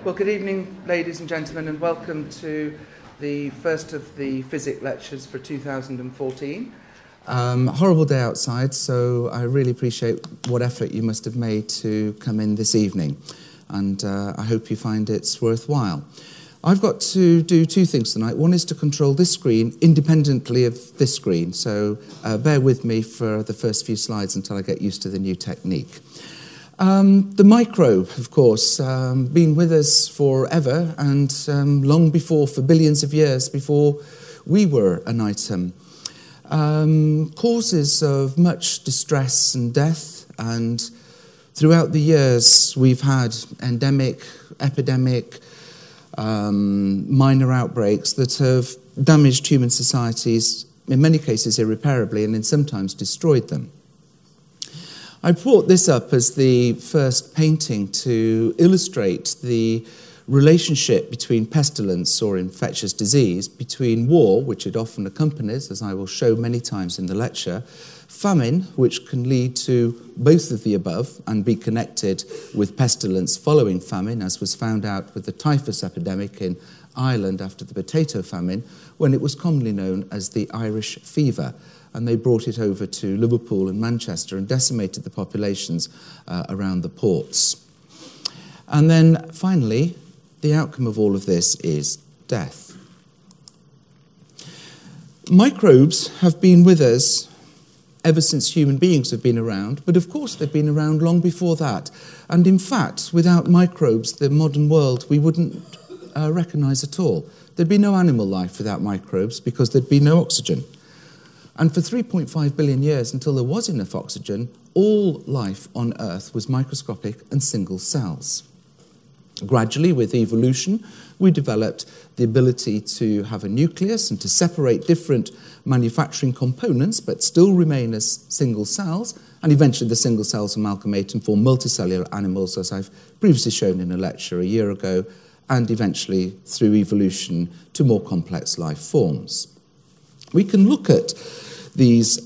Well, good evening, ladies and gentlemen, and welcome to the first of the physics lectures for 2014. Horrible day outside, so I really appreciate what effort you must have made to come in this evening, and I hope you find it's worthwhile. I've got to do two things tonight. One is to control this screen independently of this screen, so bear with me for the first few slides until I get used to the new technique. The microbe, of course, been with us forever and long before, for billions of years before we were an item. Causes of much distress and death, and throughout the years we've had endemic, epidemic, minor outbreaks that have damaged human societies, in many cases irreparably, and in sometimes destroyed them. I brought this up as the first painting to illustrate the relationship between pestilence or infectious disease, between war, which it often accompanies, as I will show many times in the lecture, famine, which can lead to both of the above and be connected with pestilence following famine, as was found out with the typhus epidemic in Ireland after the potato famine, when it was commonly known as the Irish fever. And they brought it over to Liverpool and Manchester and decimated the populations around the ports. And then, finally, the outcome of all of this is death. Microbes have been with us ever since human beings have been around, but of course they've been around long before that. And in fact, without microbes, the modern world we wouldn't recognise at all. There'd be no animal life without microbes because there'd be no oxygen. And for 3.5 billion years, until there was enough oxygen, all life on Earth was microscopic and single cells. Gradually, with evolution, we developed the ability to have a nucleus and to separate different manufacturing components, but still remain as single cells, and eventually the single cells amalgamate and form multicellular animals, as I've previously shown in a lecture a year ago, and eventually, through evolution, to more complex life forms. We can look at these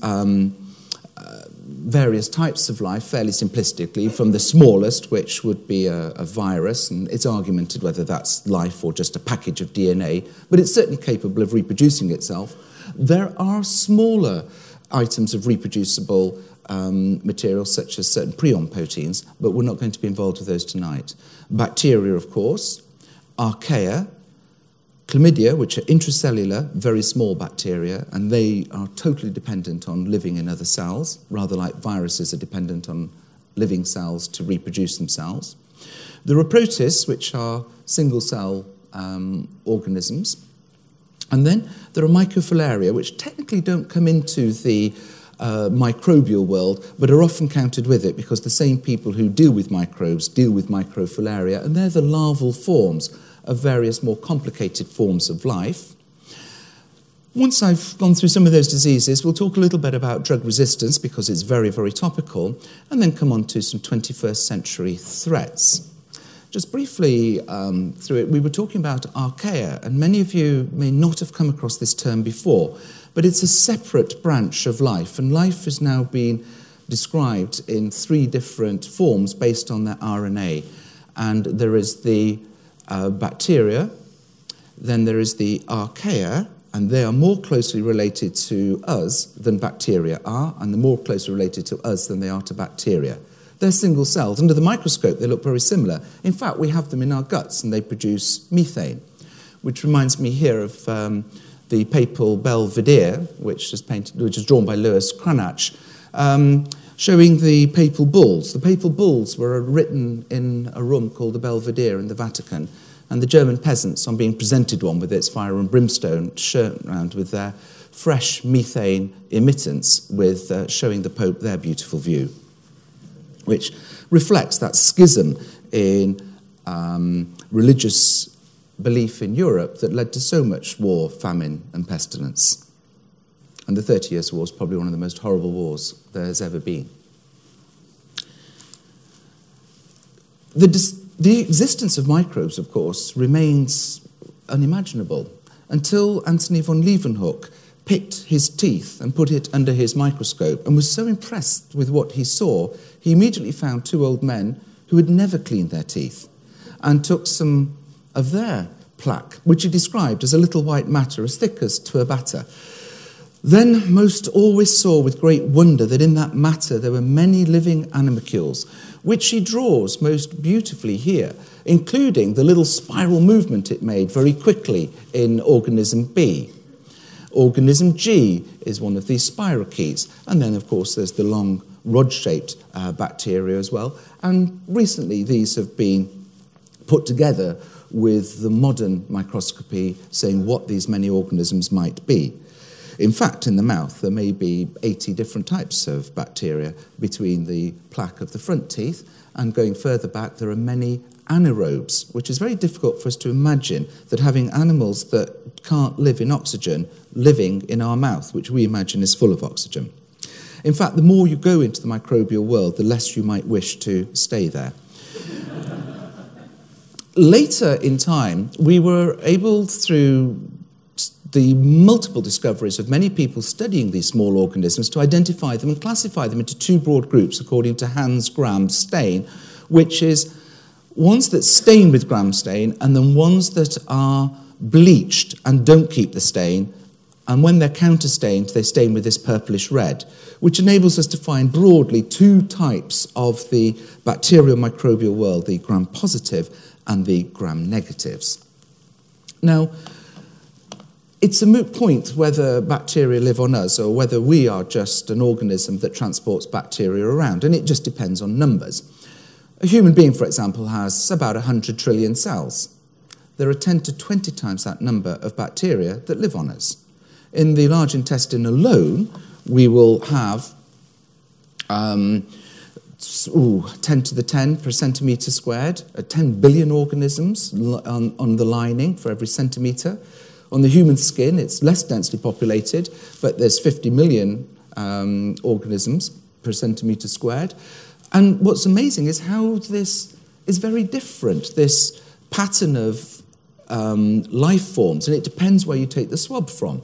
various types of life fairly simplistically, from the smallest, which would be a virus, and it's argumented whether that's life or just a package of DNA, but it's certainly capable of reproducing itself. There are smaller items of reproducible materials, such as certain prion proteins, but we're not going to be involved with those tonight. Bacteria, of course, archaea, chlamydia, which are intracellular, very small bacteria, and they are totally dependent on living in other cells, rather like viruses are dependent on living cells to reproduce themselves. There are protists, which are single-cell organisms. And then there are microfilaria, which technically don't come into the microbial world, but are often counted with it because the same people who deal with microbes deal with microfilaria, and they're the larval forms of various more complicated forms of life. Once I've gone through some of those diseases, we'll talk a little bit about drug resistance because it's very, very topical, and then come on to some 21st century threats. Just briefly through it, we were talking about archaea, and many of you may not have come across this term before, but it's a separate branch of life, and life has now been described in three different forms based on their RNA. And there is the bacteria, then there is the archaea, and they are more closely related to us than bacteria are, and they're more closely related to us than they are to bacteria. They're single cells. Under the microscope, they look very similar. In fact, we have them in our guts, and they produce methane, which reminds me here of the papal Belvedere, which is drawn by Louis Cranach, showing the papal bulls. The papal bulls were written in a room called the Belvedere in the Vatican, and the German peasants, on being presented one with its fire and brimstone, shone around with their fresh methane emittance, with showing the Pope their beautiful view, which reflects that schism in religious belief in Europe that led to so much war, famine, and pestilence. And the 30 Years' War is probably one of the most horrible wars there has ever been. The existence of microbes, of course, remains unimaginable until Antony von Leeuwenhoek picked his teeth and put it under his microscope and was so impressed with what he saw, he immediately found two old men who had never cleaned their teeth. and took some of their plaque, which he described as a little white matter as thick as tuer batter. Then most always saw with great wonder that in that matter there were many living animalcules, which he draws most beautifully here, including the little spiral movement it made very quickly in organism B. Organism G is one of these spirochetes, and then of course there's the long rod-shaped bacteria as well, and recently these have been put together with the modern microscopy saying what these many organisms might be. In fact, in the mouth, there may be 80 different types of bacteria between the plaque of the front teeth, and going further back, there are many anaerobes, which is very difficult for us to imagine that having animals that can't live in oxygen living in our mouth, which we imagine is full of oxygen. In fact, the more you go into the microbial world, the less you might wish to stay there. Later in time, we were able, through the multiple discoveries of many people studying these small organisms, to identify them and classify them into two broad groups according to Hans Gram stain, which is ones that stain with Gram stain and then ones that are bleached and don't keep the stain, and when they're counterstained, they stain with this purplish red, which enables us to find broadly two types of the bacterial microbial world, the Gram-positive and the Gram-negatives. Now, it's a moot point whether bacteria live on us or whether we are just an organism that transports bacteria around, and it just depends on numbers. A human being, for example, has about 100 trillion cells. There are 10 to 20 times that number of bacteria that live on us. In the large intestine alone, we will have 10 to the 10 per centimetre squared, 10 billion organisms on the lining for every centimetre. On the human skin, it's less densely populated, but there's 50 million organisms per centimetre squared. And what's amazing is how this is very different, this pattern of life forms, and it depends where you take the swab from.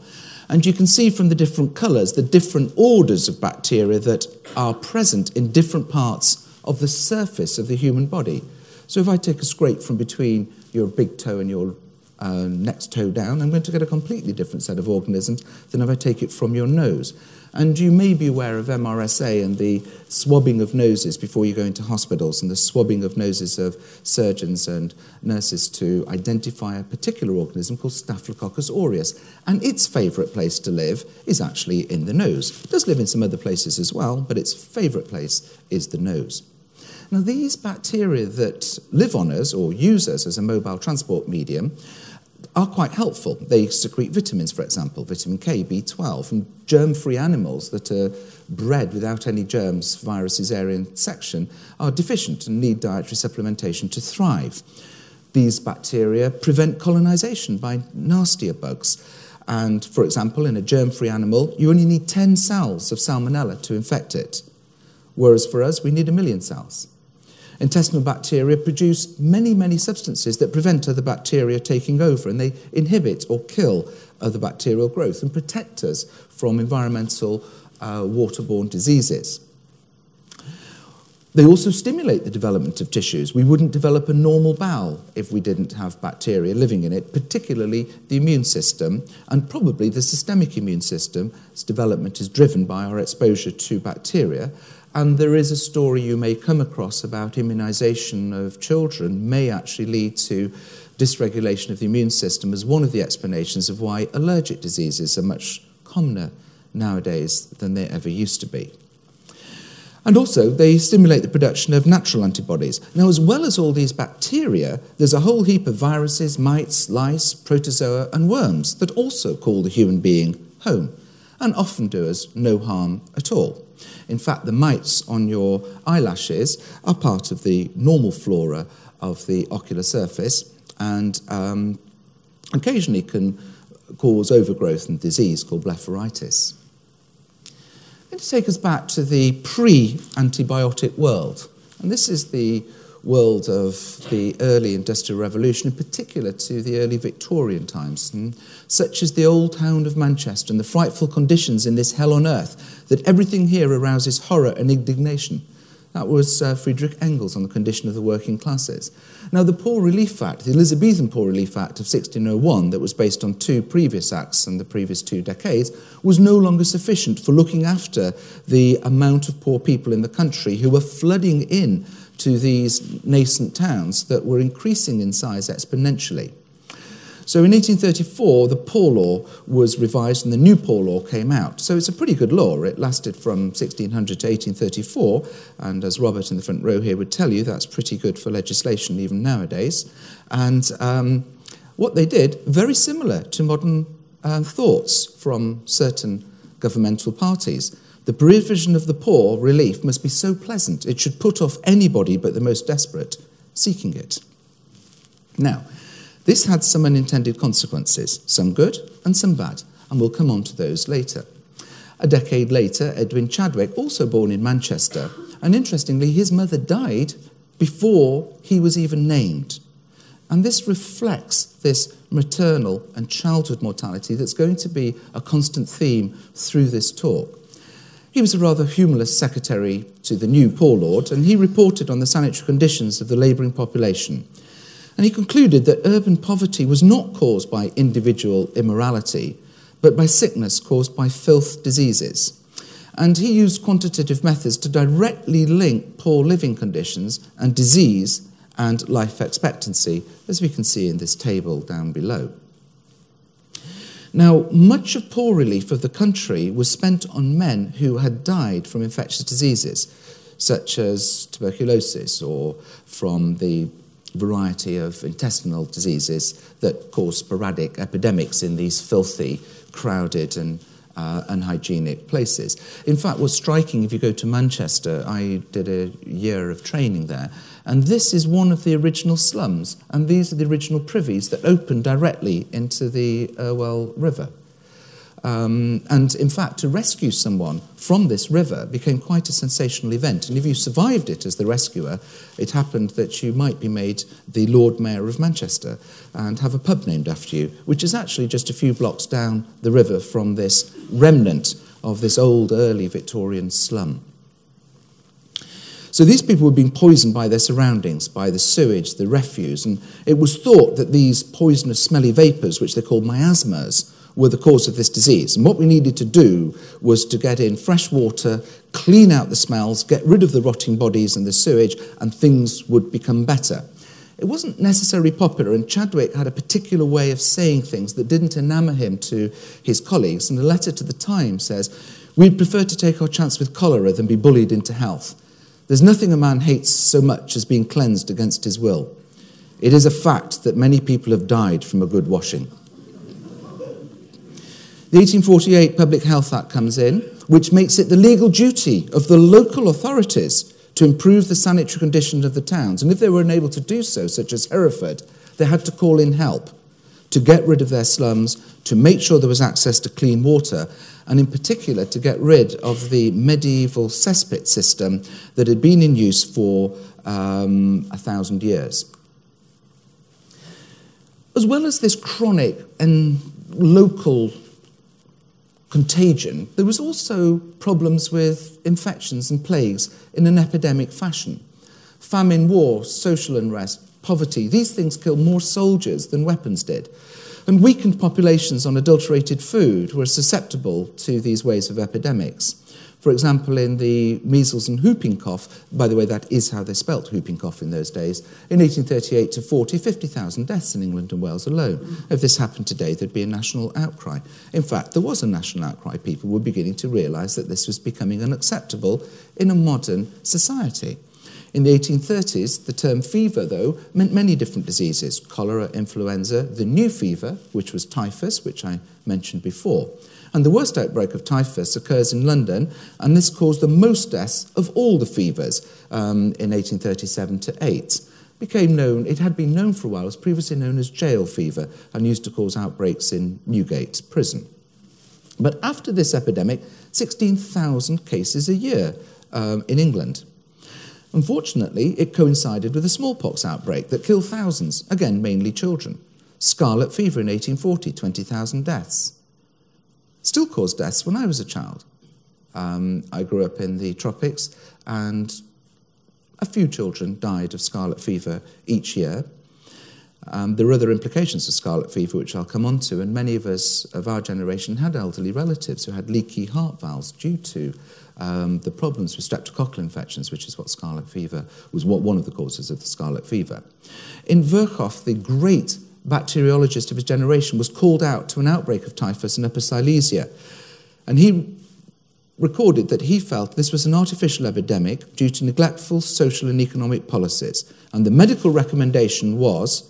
And you can see from the different colours the different orders of bacteria that are present in different parts of the surface of the human body. So if I take a scrape from between your big toe and your next toe down, I'm going to get a completely different set of organisms than if I take it from your nose. And you may be aware of MRSA and the swabbing of noses before you go into hospitals and the swabbing of noses of surgeons and nurses to identify a particular organism called Staphylococcus aureus. And its favourite place to live is actually in the nose. It does live in some other places as well, but its favourite place is the nose. Now, these bacteria that live on us or use us as a mobile transport medium are quite helpful. They secrete vitamins, for example, vitamin K, B12, and germ-free animals that are bred without any germs, viruses, aerian section, are deficient and need dietary supplementation to thrive. These bacteria prevent colonization by nastier bugs. And, for example, in a germ-free animal, you only need 10 cells of Salmonella to infect it, whereas for us, we need 1 million cells. Intestinal bacteria produce many, many substances that prevent other bacteria taking over, and they inhibit or kill other bacterial growth and protect us from environmental waterborne diseases. They also stimulate the development of tissues. We wouldn't develop a normal bowel if we didn't have bacteria living in it, particularly the immune system, and probably the systemic immune system's development is driven by our exposure to bacteria. And there is a story you may come across about immunisation of children may actually lead to dysregulation of the immune system as one of the explanations of why allergic diseases are much commoner nowadays than they ever used to be. And also, they stimulate the production of natural antibodies. Now, as well as all these bacteria, there's a whole heap of viruses, mites, lice, protozoa, and worms that also call the human being home, and often do us no harm at all. In fact, the mites on your eyelashes are part of the normal flora of the ocular surface and occasionally can cause overgrowth and disease called blepharitis. I'm going to take us back to the pre-antibiotic world. And this is the world of the early Industrial Revolution, in particular to the early Victorian times, such as the Old Town of Manchester and the frightful conditions in this hell on earth, that everything here arouses horror and indignation. That was Friedrich Engels on the condition of the working classes. Now, the Poor Relief Act, the Elizabethan Poor Relief Act of 1601, that was based on 2 previous acts in the previous 2 decades, was no longer sufficient for looking after the amount of poor people in the country who were flooding in to these nascent towns that were increasing in size exponentially. So in 1834, the Poor Law was revised and the new Poor Law came out. So it's a pretty good law. It lasted from 1600 to 1834, and as Robert in the front row here would tell you, that's pretty good for legislation even nowadays. And what they did, very similar to modern thoughts from certain governmental parties. The provision of the poor relief must be so pleasant, it should put off anybody but the most desperate seeking it. Now, this had some unintended consequences, some good and some bad, and we'll come on to those later. A decade later, Edwin Chadwick, also born in Manchester, and interestingly, his mother died before he was even named. And this reflects this maternal and childhood mortality that's going to be a constant theme through this talk. He was a rather humorless secretary to the new Poor Lord, and he reported on the sanitary conditions of the labouring population. And he concluded that urban poverty was not caused by individual immorality, but by sickness caused by filth diseases. And he used quantitative methods to directly link poor living conditions and disease and life expectancy, as we can see in this table down below. Now, much of poor relief of the country was spent on men who had died from infectious diseases, such as tuberculosis, or from the variety of intestinal diseases that cause sporadic epidemics in these filthy, crowded and unhygienic places. In fact, what's striking, if you go to Manchester, I did a year of training there, and this is one of the original slums, and these are the original privies that opened directly into the Irwell River. And in fact, to rescue someone from this river became quite a sensational event. And if you survived it as the rescuer, it happened that you might be made the Lord Mayor of Manchester and have a pub named after you, which is actually just a few blocks down the river from this remnant of this old early Victorian slum. So these people were being poisoned by their surroundings, by the sewage, the refuse, and it was thought that these poisonous smelly vapours, which they called miasmas, were the cause of this disease. And what we needed to do was to get in fresh water, clean out the smells, get rid of the rotting bodies and the sewage, and things would become better. It wasn't necessarily popular, and Chadwick had a particular way of saying things that didn't enamour him to his colleagues. And a letter to the Times says, "We'd prefer to take our chance with cholera than be bullied into health. There's nothing a man hates so much as being cleansed against his will. It is a fact that many people have died from a good washing." The 1848 Public Health Act comes in, which makes it the legal duty of the local authorities to improve the sanitary conditions of the towns. And if they were unable to do so, such as Hereford, they had to call in help to get rid of their slums, to make sure there was access to clean water, and in particular to get rid of the medieval cesspit system that had been in use for 1,000 years. As well as this chronic and local contagion, there was also problems with infections and plagues in an epidemic fashion. Famine, war, social unrest, poverty, these things killed more soldiers than weapons did. And weakened populations on adulterated food were susceptible to these waves of epidemics. For example, in the measles and whooping cough, by the way, that is how they spelt whooping cough in those days, in 1838 to 40, 50,000 deaths in England and Wales alone. If this happened today, there'd be a national outcry. In fact, there was a national outcry. People were beginning to realise that this was becoming unacceptable in a modern society. In the 1830s, the term fever, though, meant many different diseases: cholera, influenza, the new fever, which was typhus, which I mentioned before. And the worst outbreak of typhus occurs in London, and this caused the most deaths of all the fevers in 1837 to 8. It had been known for a while, it was previously known as jail fever, and used to cause outbreaks in Newgate prison. But after this epidemic, 16,000 cases a year in England. Unfortunately, it coincided with a smallpox outbreak that killed thousands, again, mainly children. Scarlet fever in 1840, 20,000 deaths. Still caused deaths when I was a child. I grew up in the tropics, and a few children died of scarlet fever each year. There are other implications of scarlet fever, which I'll come on to, and many of us of our generation had elderly relatives who had leaky heart valves due to the problems with streptococcal infections, which is what scarlet fever was, one of the causes of the scarlet fever. In Virchow, the great bacteriologist of his generation was called out to an outbreak of typhus in Upper Silesia, and he recorded that he felt this was an artificial epidemic due to neglectful social and economic policies, and the medical recommendation was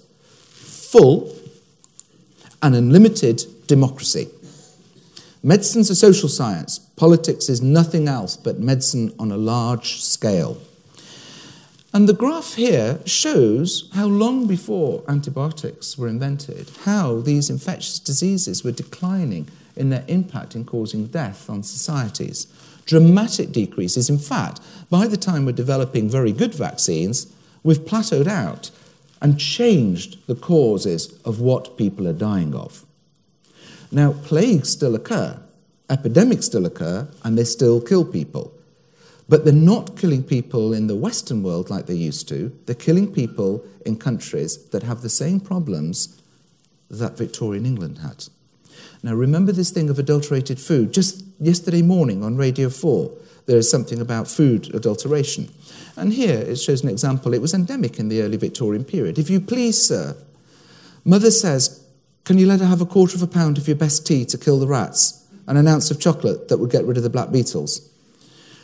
full and unlimited democracy. Medicine's a social science. Politics is nothing else but medicine on a large scale. And the graph here shows how long before antibiotics were invented, how these infectious diseases were declining in their impact in causing death on societies. Dramatic decreases. In fact, by the time we're developing very good vaccines, we've plateaued out and changed the causes of what people are dying of. Now, plagues still occur, epidemics still occur, and they still kill people. But they're not killing people in the Western world like they used to. They're killing people in countries that have the same problems that Victorian England had. Now, remember this thing of adulterated food. Just yesterday morning on Radio 4, there is something about food adulteration. And here it shows an example. It was endemic in the early Victorian period. If you please, sir, mother says, can you let her have a quarter of a pound of your best tea to kill the rats and an ounce of chocolate that would get rid of the black beetles?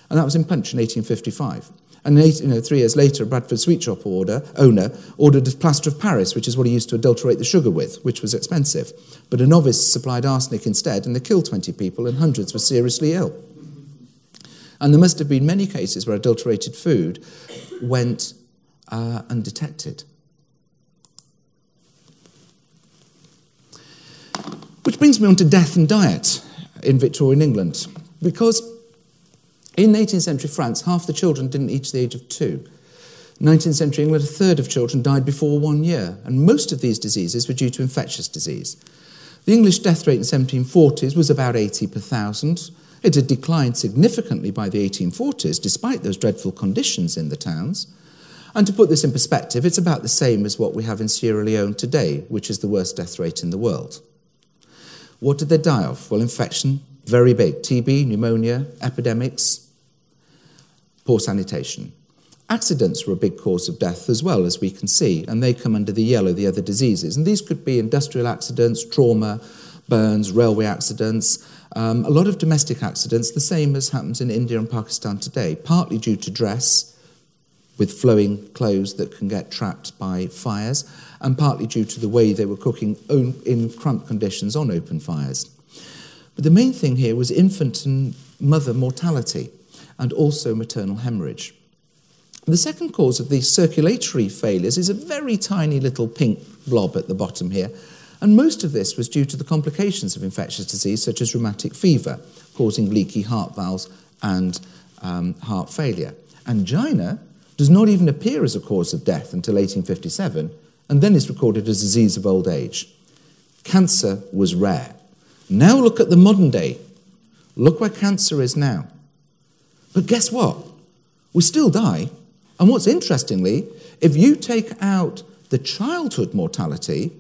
And that was in Punch in 1855. And 3 years later, a Bradford sweet shop owner ordered a plaster of Paris, which is what he used to adulterate the sugar with, which was expensive. But a novice supplied arsenic instead, and they killed 20 people, and hundreds were seriously ill. And there must have been many cases where adulterated food went undetected. Which brings me on to death and diet in Victorian England. Because in 18th century France, half the children didn't reach the age of 2. 19th century England, a third of children died before 1 year, and most of these diseases were due to infectious disease. The English death rate in the 1740s was about 80 per thousand. It had declined significantly by the 1840s, despite those dreadful conditions in the towns. And to put this in perspective, it's about the same as what we have in Sierra Leone today, which is the worst death rate in the world. What did they die of? Well, infection, very big. TB, pneumonia, epidemics, poor sanitation. Accidents were a big cause of death as well, as we can see, and they come under the yellow, the other diseases. And these could be industrial accidents, trauma, burns, railway accidents, a lot of domestic accidents, the same as happens in India and Pakistan today, partly due to dress, with flowing clothes that can get trapped by fires, and partly due to the way they were cooking in cramped conditions on open fires. But the main thing here was infant and mother mortality, and also maternal hemorrhage. The second cause of these circulatory failures is a very tiny little pink blob at the bottom here, and most of this was due to the complications of infectious disease, such as rheumatic fever, causing leaky heart valves and heart failure. Angina does not even appear as a cause of death until 1857, and then is recorded as a disease of old age. Cancer was rare. Now look at the modern day. Look where cancer is now. But guess what? We still die. And what's interestingly, if you take out the childhood mortality,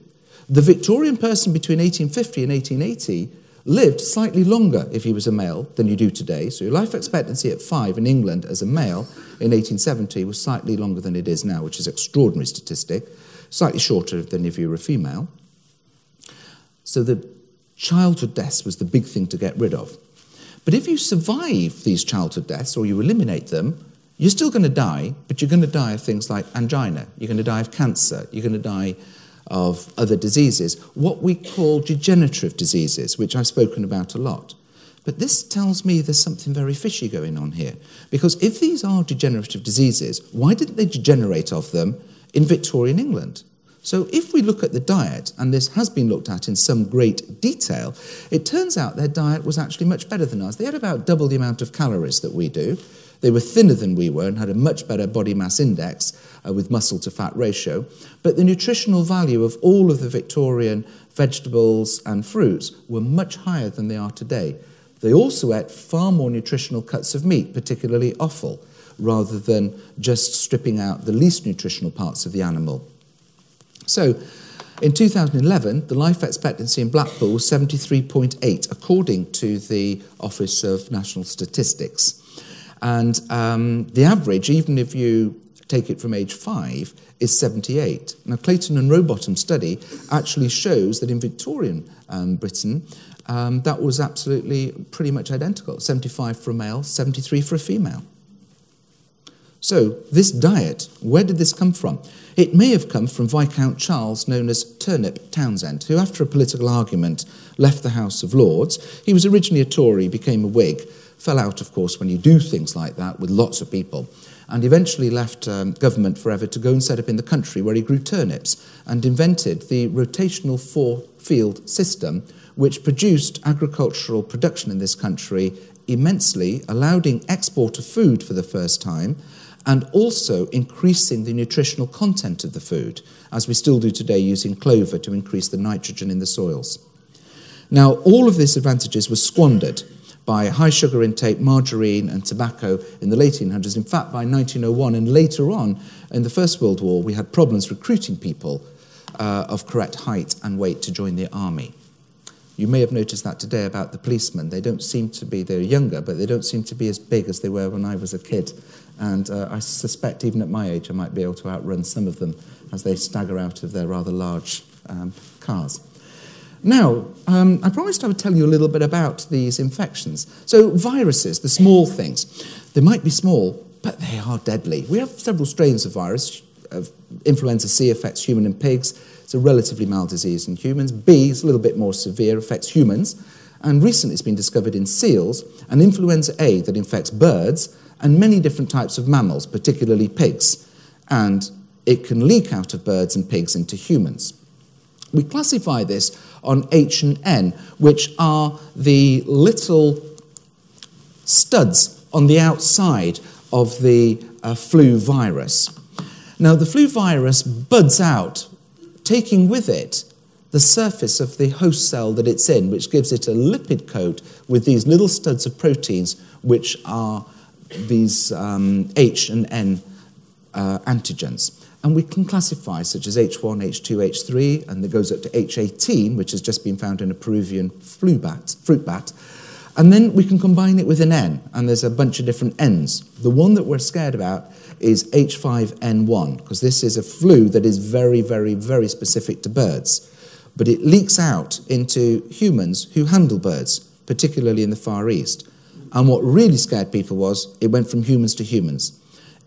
the Victorian person between 1850 and 1880 lived slightly longer if he was a male than you do today. So your life expectancy at 5 in England as a male in 1870 was slightly longer than it is now, which is an extraordinary statistic, slightly shorter than if you were a female. So the childhood deaths was the big thing to get rid of. But if you survive these childhood deaths, or you eliminate them, you're still going to die, but you're going to die of things like angina, you're going to die of cancer, you're going to die of other diseases, what we call degenerative diseases, which I've spoken about a lot. But this tells me there's something very fishy going on here. Because if these are degenerative diseases, why didn't they degenerate of them in Victorian England? So if we look at the diet, and this has been looked at in some great detail, it turns out their diet was actually much better than ours. They had about double the amount of calories that we do. They were thinner than we were and had a much better body mass index with muscle to fat ratio. But the nutritional value of all of the Victorian vegetables and fruits were much higher than they are today. They also ate far more nutritional cuts of meat, particularly offal, rather than just stripping out the least nutritional parts of the animal. So, in 2011, the life expectancy in Blackpool was 73.8, according to the Office of National Statistics. And the average, even if you take it from age 5, is 78. Now, Clayton and Rowbottom's study actually shows that in Victorian Britain, that was absolutely pretty much identical. 75 for a male, 73 for a female. So, this diet, where did this come from? It may have come from Viscount Charles, known as Turnip Townsend, who, after a political argument, left the House of Lords. He was originally a Tory, became a Whig, fell out, of course, when you do things like that with lots of people, and eventually left government forever to go and set up in the country where he grew turnips and invented the rotational four-field system, which produced agricultural production in this country immensely, allowing export of food for the first time, and also increasing the nutritional content of the food, as we still do today using clover to increase the nitrogen in the soils. Now, all of these advantages were squandered by high sugar intake, margarine and tobacco in the late 1800s. In fact, by 1901 and later on in the First World War, we had problems recruiting people of correct height and weight to join the army. You may have noticed that today about the policemen. They don't seem to be, they're younger, but they don't seem to be as big as they were when I was a kid. And I suspect even at my age I might be able to outrun some of them as they stagger out of their rather large cars. Now, I promised I would tell you a little bit about these infections. So viruses, the small things, they might be small, but they are deadly. We have several strains of virus. Influenza C affects human and pigs. It's a relatively mild disease in humans. B is a little bit more severe, affects humans. And recently it's been discovered in seals, and influenza A that infects birds and many different types of mammals, particularly pigs. And it can leak out of birds and pigs into humans. We classify this on H and N, which are the little studs on the outside of the flu virus. Now, the flu virus buds out, taking with it the surface of the host cell that it's in, which gives it a lipid coat with these little studs of proteins, which are these H and N antigens. And we can classify such as H1, H2, H3, and it goes up to H18, which has just been found in a Peruvian fruit bat. And then we can combine it with an N, and there's a bunch of different Ns. The one that we're scared about is H5N1, because this is a flu that is very, very, very specific to birds. But it leaks out into humans who handle birds, particularly in the Far East. And what really scared people was it went from humans to humans.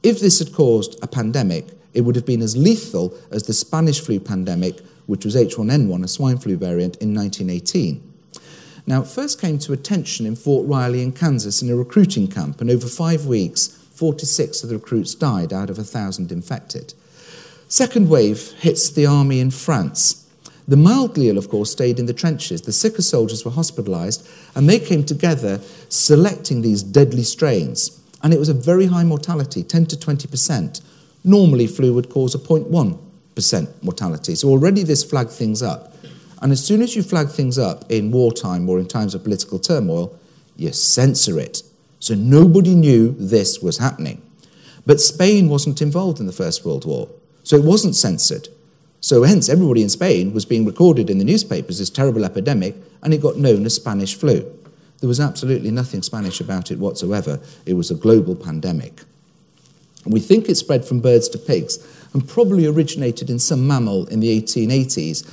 If this had caused a pandemic, it would have been as lethal as the Spanish flu pandemic, which was H1N1, a swine flu variant, in 1918. Now, it first came to attention in Fort Riley in Kansas in a recruiting camp, and over 5 weeks, 46 of the recruits died out of 1,000 infected. Second wave hits the army in France. The mildly ill, of course, stayed in the trenches. The sicker soldiers were hospitalised, and they came together selecting these deadly strains. And it was a very high mortality, 10 to 20%. Normally, flu would cause a 0.1% mortality. So already this flagged things up. And as soon as you flag things up in wartime or in times of political turmoil, you censor it. So nobody knew this was happening. But Spain wasn't involved in the First World War, so it wasn't censored. So hence, everybody in Spain was being recorded in the newspapers as terrible epidemic, and it got known as Spanish flu. There was absolutely nothing Spanish about it whatsoever. It was a global pandemic. We think it spread from birds to pigs, and probably originated in some mammal in the 1880s,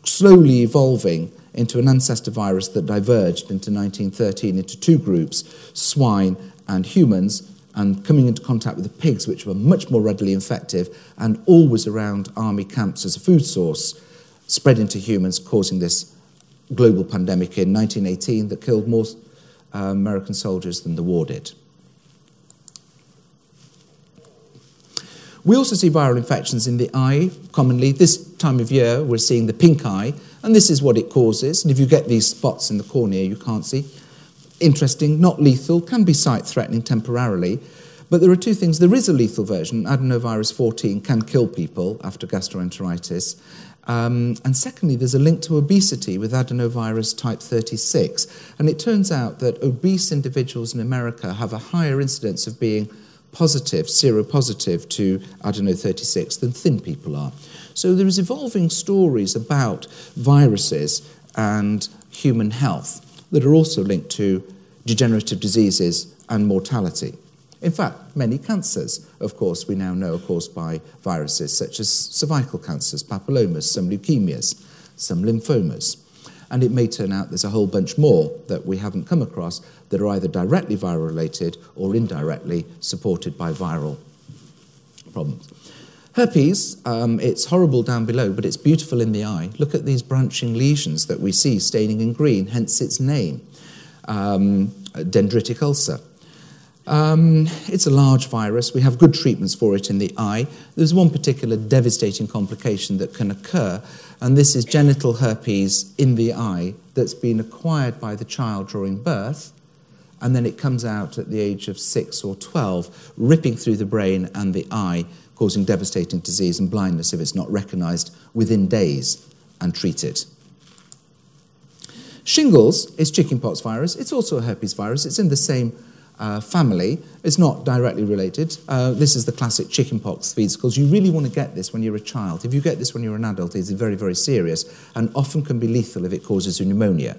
slowly evolving into an ancestor virus that diverged into 1913 into two groups, swine and humans, and coming into contact with the pigs, which were much more readily infective and always around army camps as a food source, spread into humans, causing this global pandemic in 1918 that killed more American soldiers than the war did. We also see viral infections in the eye, commonly. This time of year, we're seeing the pink eye, and this is what it causes. And if you get these spots in the cornea, you can't see. Interesting, not lethal, can be sight-threatening temporarily. But there are two things. There is a lethal version. Adenovirus 14 can kill people after gastroenteritis. And secondly, there's a link to obesity with adenovirus type 36. And it turns out that obese individuals in America have a higher incidence of being positive, seropositive to adeno-36 than thin people are. So there is evolving stories about viruses and human health that are also linked to degenerative diseases and mortality. In fact, many cancers, of course, we now know are caused by viruses, such as cervical cancers, papillomas, some leukemias, some lymphomas. And it may turn out there's a whole bunch more that we haven't come across that are either directly viral-related or indirectly supported by viral problems. Herpes, it's horrible down below, but it's beautiful in the eye. Look at these branching lesions that we see staining in green, hence its name, dendritic ulcer. It's a large virus. We have good treatments for it in the eye. There's one particular devastating complication that can occur, and this is genital herpes in the eye that's been acquired by the child during birth, and then it comes out at the age of 6 or 12, ripping through the brain and the eye, causing devastating disease and blindness if it's not recognised within days and treated. Shingles is chickenpox virus. It's also a herpes virus. It's in the same family. It's not directly related. This is the classic chickenpox vesicles. You really want to get this when you're a child. If you get this when you're an adult, it's very, very serious and often can be lethal if it causes you pneumonia.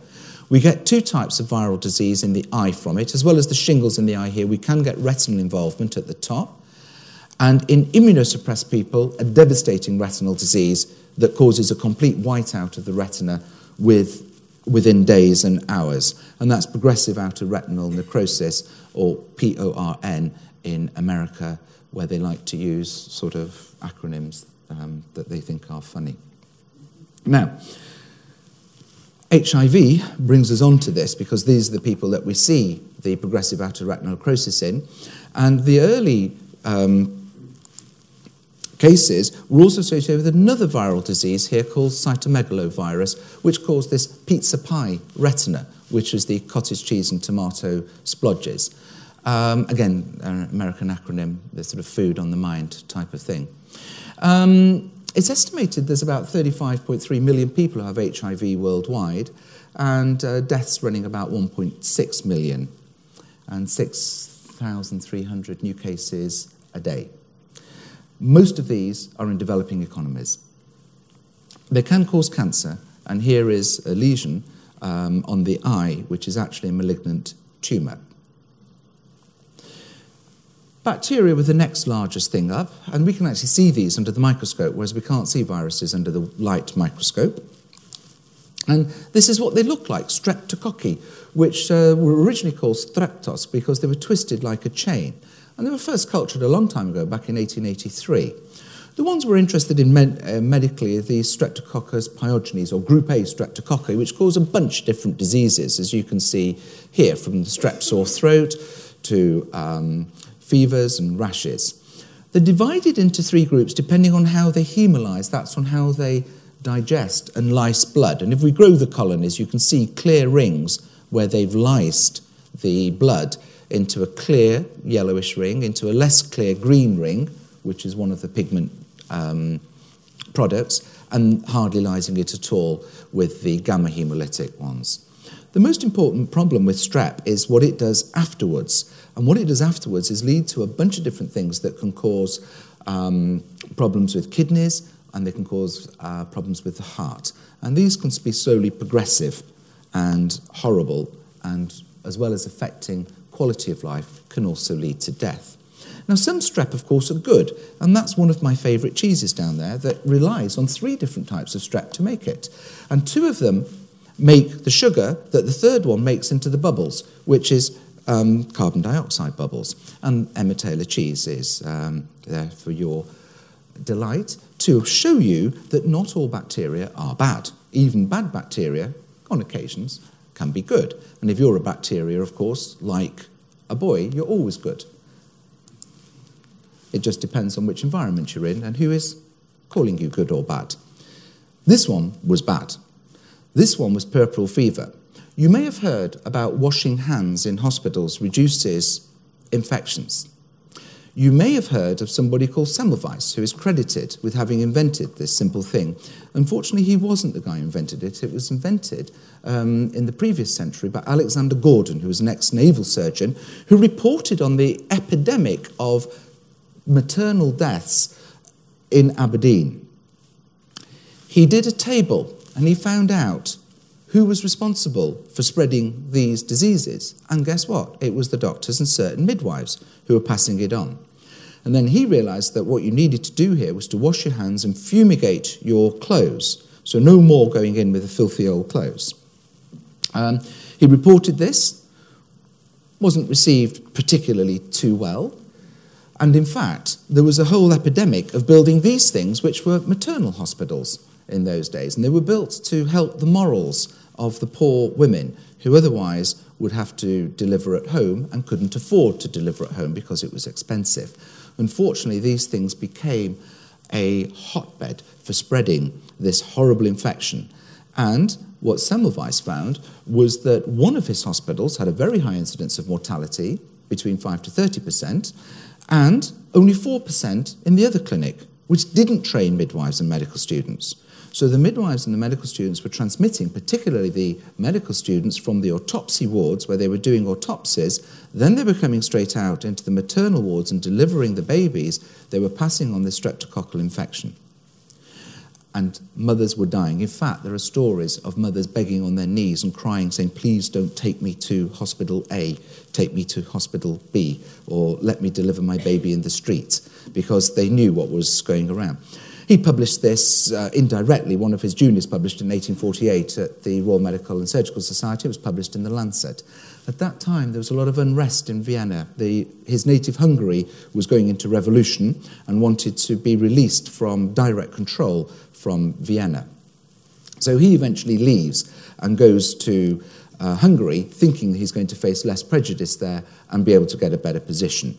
We get two types of viral disease in the eye from it. As well as the shingles in the eye here, we can get retinal involvement at the top. And in immunosuppressed people, a devastating retinal disease that causes a complete whiteout of the retina within days and hours. And that's progressive outer retinal necrosis, or PORN in America, where they like to use sort of acronyms that they think are funny. Now, HIV brings us on to this because these are the people that we see the progressive outer retinal necrosis in. And the early cases were also associated with another viral disease here called cytomegalovirus, which caused this pizza pie retina, which is the cottage cheese and tomato splodges. Again, an American acronym, the sort of food on the mind type of thing. It's estimated there's about 35.3 million people who have HIV worldwide, and deaths running about 1.6 million, and 6,300 new cases a day. Most of these are in developing economies. They can cause cancer, and here is a lesion on the eye, which is actually a malignant tumour. Bacteria were the next largest thing up, and we can actually see these under the microscope, whereas we can't see viruses under the light microscope. And this is what they look like, streptococci, which were originally called streptos because they were twisted like a chain. And they were first cultured a long time ago, back in 1883. The ones we're interested in medically are the Streptococcus pyogenes, or Group A streptococci, which cause a bunch of different diseases, as you can see here, from the strep sore throat to fevers and rashes. They're divided into three groups depending on how they hemolyse. That's on how they digest and lyse blood. And if we grow the colonies, you can see clear rings where they've lysed the blood into a clear yellowish ring, into a less clear green ring, which is one of the pigment products, and hardly lysing it at all with the gamma hemolytic ones. The most important problem with strep is what it does afterwards. And what it does afterwards is lead to a bunch of different things that can cause problems with kidneys, and they can cause problems with the heart. And these can be slowly progressive and horrible, and as well as affecting quality of life, can also lead to death. Now, some strep, of course, are good, and that's one of my favourite cheeses down there that relies on 3 different types of strep to make it. And 2 of them make the sugar that the third one makes into the bubbles, which is carbon dioxide bubbles. And Emmentaler cheese is there for your delight to show you that not all bacteria are bad. Even bad bacteria, on occasions, can be good. And if you're a bacteria, of course, like a boy, you're always good. It just depends on which environment you're in and who is calling you good or bad. This one was bad. This one was puerperal fever. You may have heard about washing hands in hospitals reduces infections. You may have heard of somebody called Semmelweis, who is credited with having invented this simple thing. Unfortunately, he wasn't the guy who invented it. It was invented in the previous century by Alexander Gordon, who was an ex-naval surgeon, who reported on the epidemic of maternal deaths in Aberdeen. He did a table, and he found out who was responsible for spreading these diseases. And guess what? It was the doctors and certain midwives who were passing it on. And then he realised that what you needed to do here was to wash your hands and fumigate your clothes. So no more going in with the filthy old clothes. He reported this, wasn't received particularly too well. And in fact, there was a whole epidemic of building these things, which were maternal hospitals in those days. And they were built to help the morals of the poor women who otherwise would have to deliver at home and couldn't afford to deliver at home because it was expensive. Unfortunately, these things became a hotbed for spreading this horrible infection. And what Semmelweis found was that one of his hospitals had a very high incidence of mortality, between 5 to 30%, and only 4% in the other clinic, which didn't train midwives and medical students. So the midwives and the medical students were transmitting, particularly the medical students, from the autopsy wards where they were doing autopsies. Then they were coming straight out into the maternal wards and delivering the babies. They were passing on this streptococcal infection. And mothers were dying. In fact, there are stories of mothers begging on their knees and crying, saying, please don't take me to hospital A, take me to hospital B, or let me deliver my baby in the street, because they knew what was going around. He published this indirectly. One of his juniors published in 1848 at the Royal Medical and Surgical Society. It was published in The Lancet. At that time, there was a lot of unrest in Vienna. His native Hungary was going into revolution and wanted to be released from direct control from Vienna. So he eventually leaves and goes to Hungary, thinking that he's going to face less prejudice there and be able to get a better position.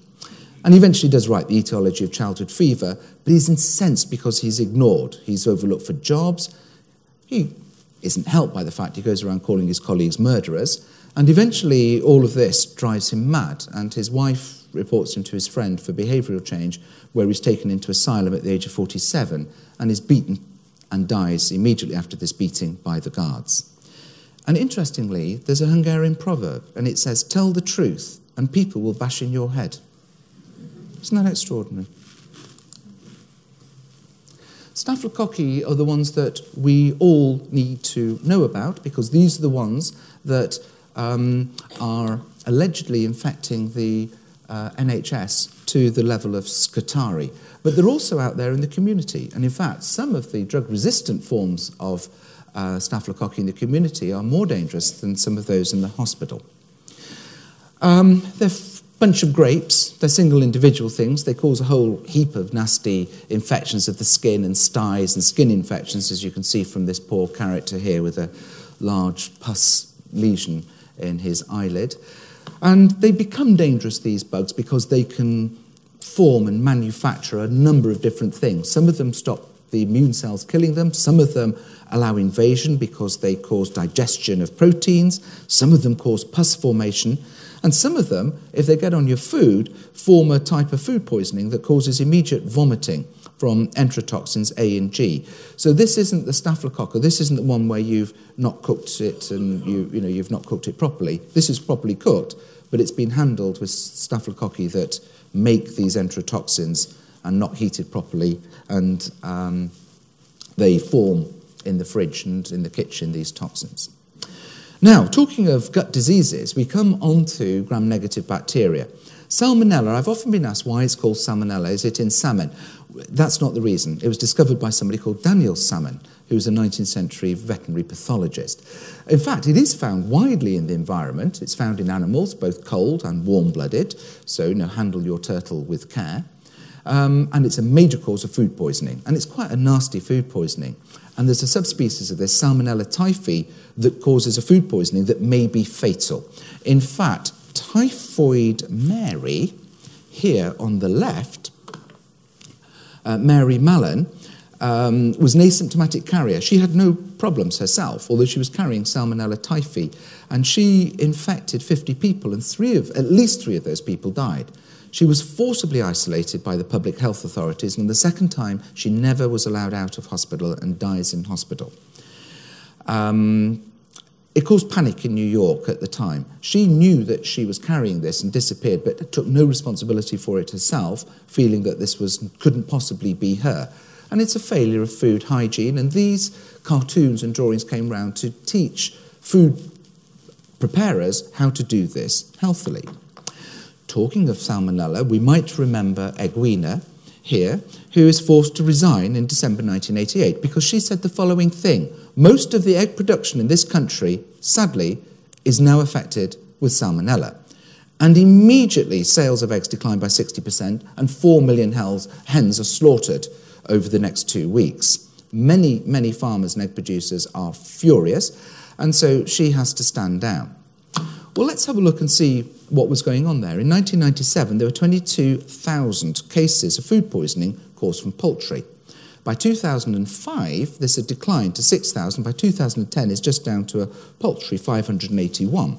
And he eventually does write The Etiology of Childhood Fever, but he's incensed because he's ignored. He's overlooked for jobs. He isn't helped by the fact he goes around calling his colleagues murderers. And eventually all of this drives him mad, and his wife reports him to his friend for behavioural change, where he's taken into asylum at the age of 47 and is beaten and dies immediately after this beating by the guards. And interestingly, there's a Hungarian proverb, and it says, tell the truth and people will bash in your head. Isn't that extraordinary? Staphylococci are the ones that we all need to know about, because these are the ones that are allegedly infecting the NHS to the level of Scutari. But they're also out there in the community. And in fact, some of the drug-resistant forms of staphylococci in the community are more dangerous than some of those in the hospital. They're bunch of grapes. They're single individual things. They cause a whole heap of nasty infections of the skin and styes and skin infections, as you can see from this poor character here with a large pus lesion in his eyelid. And they become dangerous, these bugs, because they can form and manufacture a number of different things. Some of them stop the immune cells killing them. Some of them allow invasion because they cause digestion of proteins. Some of them cause pus formation. And some of them, if they get on your food, form a type of food poisoning that causes immediate vomiting from enterotoxins A and G. So this isn't the Staphylococcus. This isn't the one where you've not cooked it and you've not cooked it properly. This is properly cooked, but it's been handled with Staphylococci that make these enterotoxins and not heated properly, and they form in the fridge and in the kitchen, these toxins. Now, talking of gut diseases, we come on to gram-negative bacteria. Salmonella, I've often been asked why it's called salmonella. Is it in salmon? That's not the reason. It was discovered by somebody called Daniel Salmon, who was a 19th century veterinary pathologist. In fact, it is found widely in the environment. It's found in animals, both cold and warm-blooded, so handle your turtle with care. And it's a major cause of food poisoning, and it's quite a nasty food poisoning. And there's a subspecies of this, Salmonella typhi, that causes a food poisoning that may be fatal. In fact, Typhoid Mary, here on the left, Mary Mallon, was an asymptomatic carrier. She had no problems herself, although she was carrying Salmonella typhi, and she infected 50 people, and at least three of those people died. She was forcibly isolated by the public health authorities, and the second time she never was allowed out of hospital and dies in hospital. It caused panic in New York at the time. She knew that she was carrying this and disappeared, but took no responsibility for it herself, feeling that this couldn't possibly be her. And it's a failure of food hygiene, and these cartoons and drawings came round to teach food preparers how to do this healthily. Talking of salmonella, we might remember Edwina here, who is forced to resign in December 1988 because she said the following thing: most of the egg production in this country, sadly, is now affected with salmonella. And immediately sales of eggs declined by 60% and 4 million hens are slaughtered over the next 2 weeks. Many, many farmers and egg producers are furious, and so she has to stand down. Well, let's have a look and see what was going on there. In 1997, there were 22,000 cases of food poisoning caused from poultry. By 2005, this had declined to 6,000. By 2010, it's just down to a paltry 581.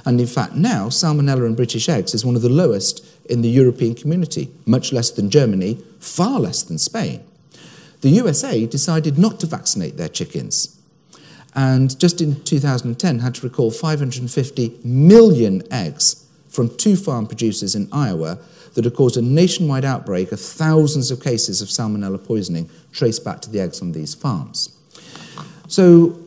And in fact, now, salmonella in British eggs is one of the lowest in the European community, much less than Germany, far less than Spain. The USA decided not to vaccinate their chickens, and just in 2010 had to recall 550 million eggs from 2 farm producers in Iowa that had caused a nationwide outbreak of thousands of cases of salmonella poisoning traced back to the eggs on these farms. So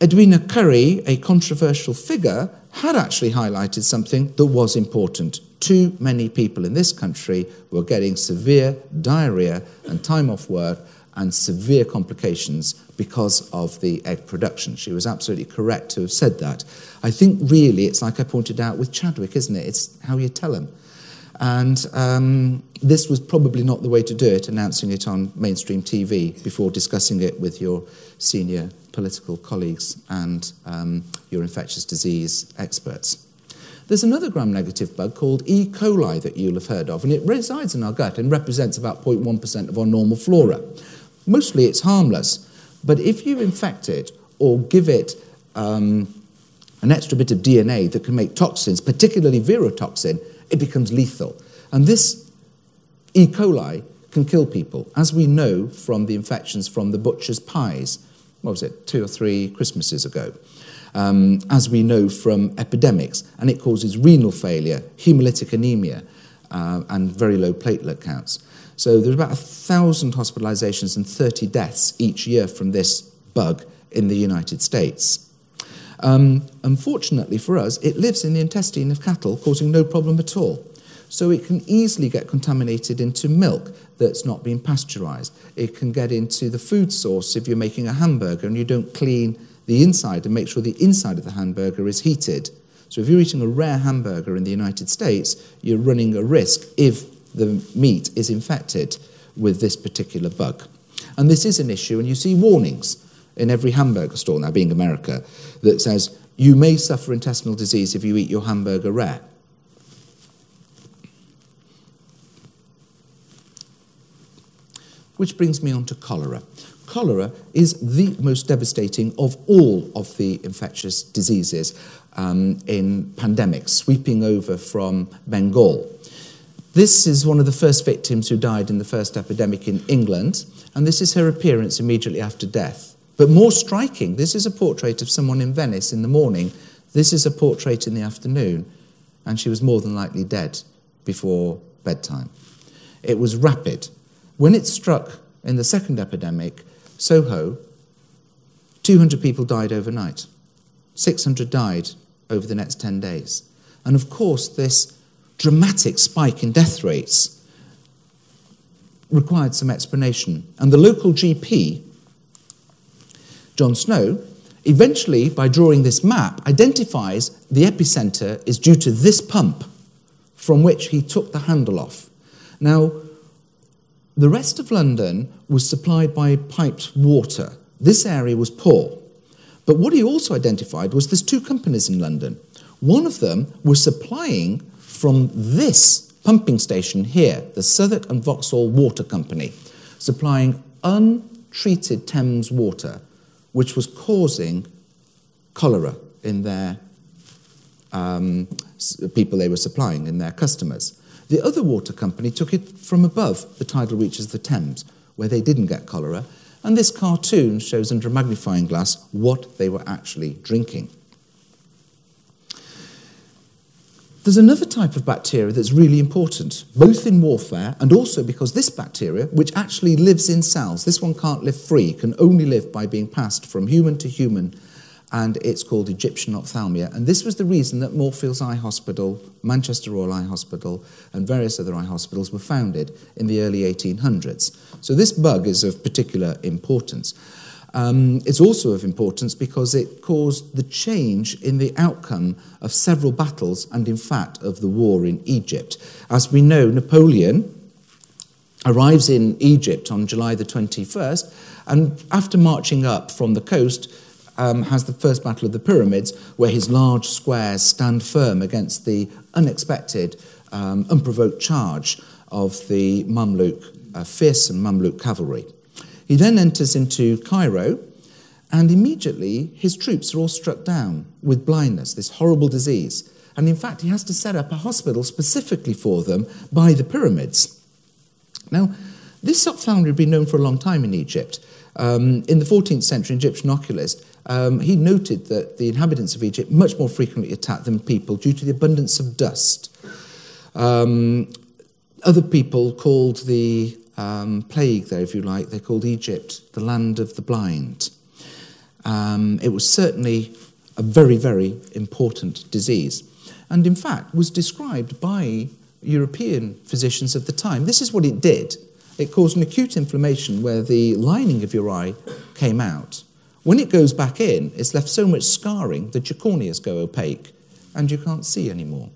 Edwina Currie, a controversial figure, had actually highlighted something that was important. Too many people in this country were getting severe diarrhea and time off work and severe complications because of the egg production. She was absolutely correct to have said that. I think really it's like I pointed out with Chadwick, isn't it? It's how you tell them. And this was probably not the way to do it, announcing it on mainstream TV before discussing it with your senior political colleagues and your infectious disease experts. There's another gram-negative bug called E. coli that you'll have heard of, and it resides in our gut and represents about 0.1% of our normal flora. Mostly it's harmless, but if you infect it or give it an extra bit of DNA that can make toxins, particularly virotoxin, it becomes lethal. And this E. coli can kill people, as we know from the infections from the butcher's pies, 2 or 3 Christmases ago, as we know from epidemics, and it causes renal failure, hemolytic anemia, and very low platelet counts. So there's about 1,000 hospitalizations and 30 deaths each year from this bug in the United States. Unfortunately for us, it lives in the intestine of cattle, causing no problem at all. So it can easily get contaminated into milk that's not been pasteurized. It can get into the food source if you're making a hamburger and you don't clean the inside and make sure the inside of the hamburger is heated. So if you're eating a rare hamburger in the United States, you're running a risk if the meat is infected with this particular bug. And this is an issue, and you see warnings in every hamburger store, now being America, that says, you may suffer intestinal disease if you eat your hamburger rare. Which brings me on to cholera. Cholera is the most devastating of all of the infectious diseases in pandemics, sweeping over from Bengal. This is one of the first victims who died in the first epidemic in England, and this is her appearance immediately after death. But more striking, this is a portrait of someone in Venice in the morning. This is a portrait in the afternoon, and she was more than likely dead before bedtime. It was rapid. When it struck in the second epidemic, Soho, 200 people died overnight. 600 died over the next 10 days. And of course, this dramatic spike in death rates required some explanation. And the local GP, John Snow, eventually, by drawing this map, identifies the epicenter is due to this pump from which he took the handle off. Now, the rest of London was supplied by piped water. This area was poor. But what he also identified was there's 2 companies in London. One of them was supplying from this pumping station here, the Southwark and Vauxhall Water Company, supplying untreated Thames water, which was causing cholera in their people they were supplying, in their customers. The other water company took it from above the tidal reaches of the Thames, where they didn't get cholera, and this cartoon shows under a magnifying glass what they were actually drinking. There's another type of bacteria that's really important, both in warfare and also because this bacteria, which actually lives in cells, this one can't live free, can only live by being passed from human to human, and it's called Egyptian ophthalmia. And this was the reason that Moorfields Eye Hospital, Manchester Royal Eye Hospital, and various other eye hospitals were founded in the early 1800s. So this bug is of particular importance. It's also of importance because it caused the change in the outcome of several battles and, in fact, of the war in Egypt. As we know, Napoleon arrives in Egypt on July the 21st, and after marching up from the coast, has the first Battle of the Pyramids, where his large squares stand firm against the unexpected, unprovoked charge of the Mamluk, fearsome Mamluk cavalry. He then enters into Cairo, and immediately his troops are all struck down with blindness, this horrible disease. And in fact, he has to set up a hospital specifically for them by the pyramids. Now, this ophthalmia had been known for a long time in Egypt. In the 14th century, an Egyptian oculist, he noted that the inhabitants of Egypt much more frequently attacked than people due to the abundance of dust. Other people called the plague there, if you like, they called Egypt the land of the blind. It was certainly a very, very important disease, and in fact was described by European physicians of the time. This is what it did. It caused an acute inflammation where the lining of your eye came out. When it goes back in, it's left so much scarring that your corneas go opaque and you can't see anymore.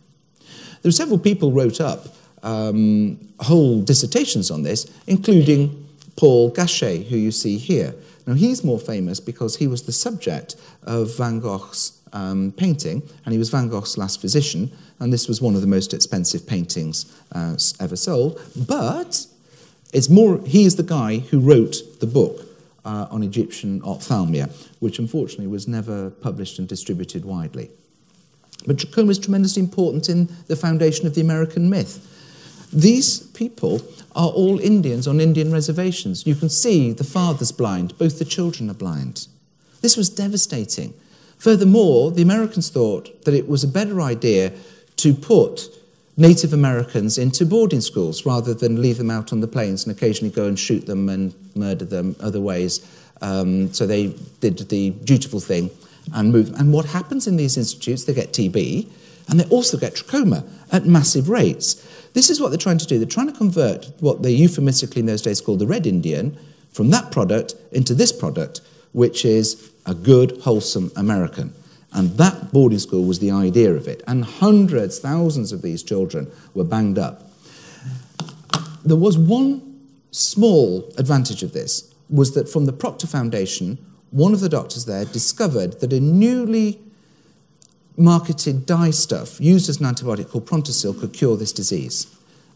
There were several people wrote up whole dissertations on this, including Paul Gachet, who you see here. Now, he's more famous because he was the subject of Van Gogh's painting, and he was Van Gogh's last physician, and this was one of the most expensive paintings ever sold. But he is the guy who wrote the book on Egyptian ophthalmia, which unfortunately was never published and distributed widely. But trachoma is tremendously important in the foundation of the American myth. These people are all Indians on Indian reservations. You can see the father's blind, both the children are blind. This was devastating. Furthermore, the Americans thought that it was a better idea to put Native Americans into boarding schools rather than leave them out on the plains and occasionally go and shoot them and murder them other ways. So they did the dutiful thing and moved. And what happens in these institutes, they get TB, and they also get trachoma at massive rates. This is what they're trying to do. They're trying to convert what they euphemistically in those days called the Red Indian from that product into this product, which is a good, wholesome American. And that boarding school was the idea of it. And hundreds, thousands of these children were banged up. There was one small advantage of this, was that from the Proctor Foundation, one of the doctors there discovered that a newly marketed dye stuff used as an antibiotic called Prontosil could cure this disease.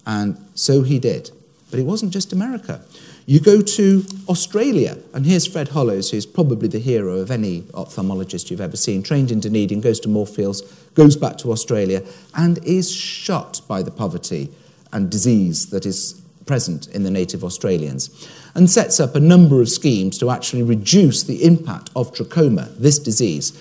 And so he did. But it wasn't just America. You go to Australia, and here's Fred Hollows, who's probably the hero of any ophthalmologist you've ever seen, trained in Dunedin, goes to Moorfields, goes back to Australia, and is shocked by the poverty and disease that is present in the native Australians, and sets up a number of schemes to actually reduce the impact of trachoma, this disease.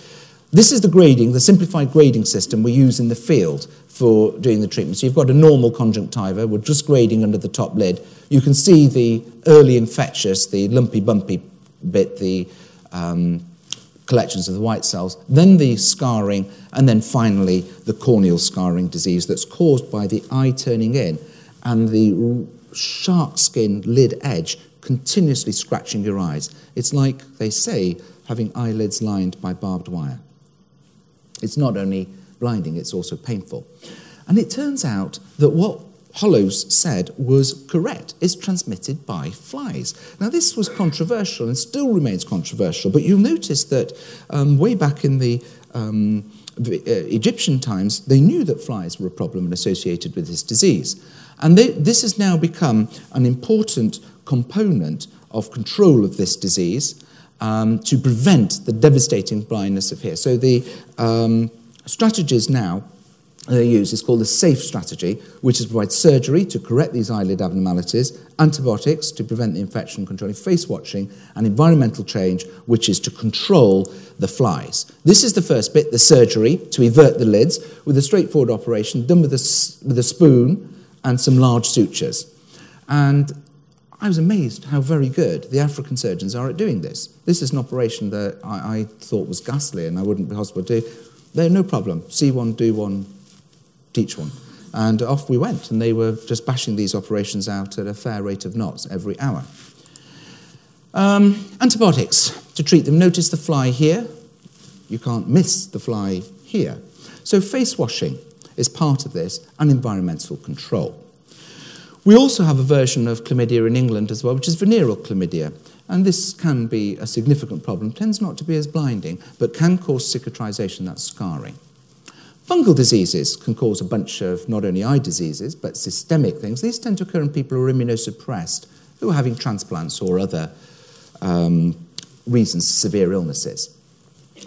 This is the grading, the simplified grading system we use in the field for doing the treatment. So you've got a normal conjunctiva, we're just grading under the top lid. You can see the early infectious, the lumpy, bumpy bit, the collections of the white cells, then the scarring, and then finally the corneal scarring disease that's caused by the eye turning in and the shark skin lid edge continuously scratching your eyes. It's like, they say, having eyelids lined by barbed wire. It's not only blinding, it's also painful. And it turns out that what Hollows said was correct. It's transmitted by flies. Now, this was controversial and still remains controversial, but you'll notice that way back in the Egyptian times, they knew that flies were a problem and associated with this disease. And this has now become an important component of control of this disease to prevent the devastating blindness of here. So the strategies now they use is called the SAFE strategy, which is to provide surgery to correct these eyelid abnormalities, antibiotics to prevent the infection, controlling face watching, and environmental change, which is to control the flies. This is the first bit, the surgery, to evert the lids, with a straightforward operation done with a spoon and some large sutures. And I was amazed how very good the African surgeons are at doing this. This is an operation that I thought was ghastly and I wouldn't be possible to do. They're no problem. See one, do one, teach one. And off we went, and they were just bashing these operations out at a fair rate of knots every hour. Antibiotics to treat them. Notice the fly here. You can't miss the fly here. So face washing is part of this, and environmental control. We also have a version of chlamydia in England as well, which is venereal chlamydia. And this can be a significant problem. Tends not to be as blinding, but can cause cicatrization, that's scarring. Fungal diseases can cause a bunch of not only eye diseases, but systemic things. These tend to occur in people who are immunosuppressed, who are having transplants or other reasons, severe illnesses.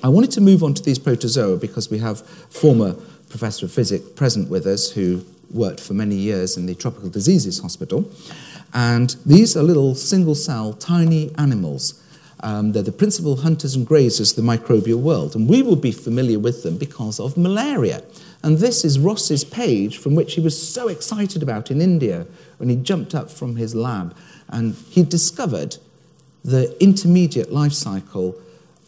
I wanted to move on to these protozoa because we have former professor of physics present with us who worked for many years in the Tropical Diseases Hospital. And these are little single-cell, tiny animals. They're the principal hunters and grazers of the microbial world, and we will be familiar with them because of malaria. And this is Ross's page from which he was so excited about in India when he jumped up from his lab, and he discovered the intermediate life cycle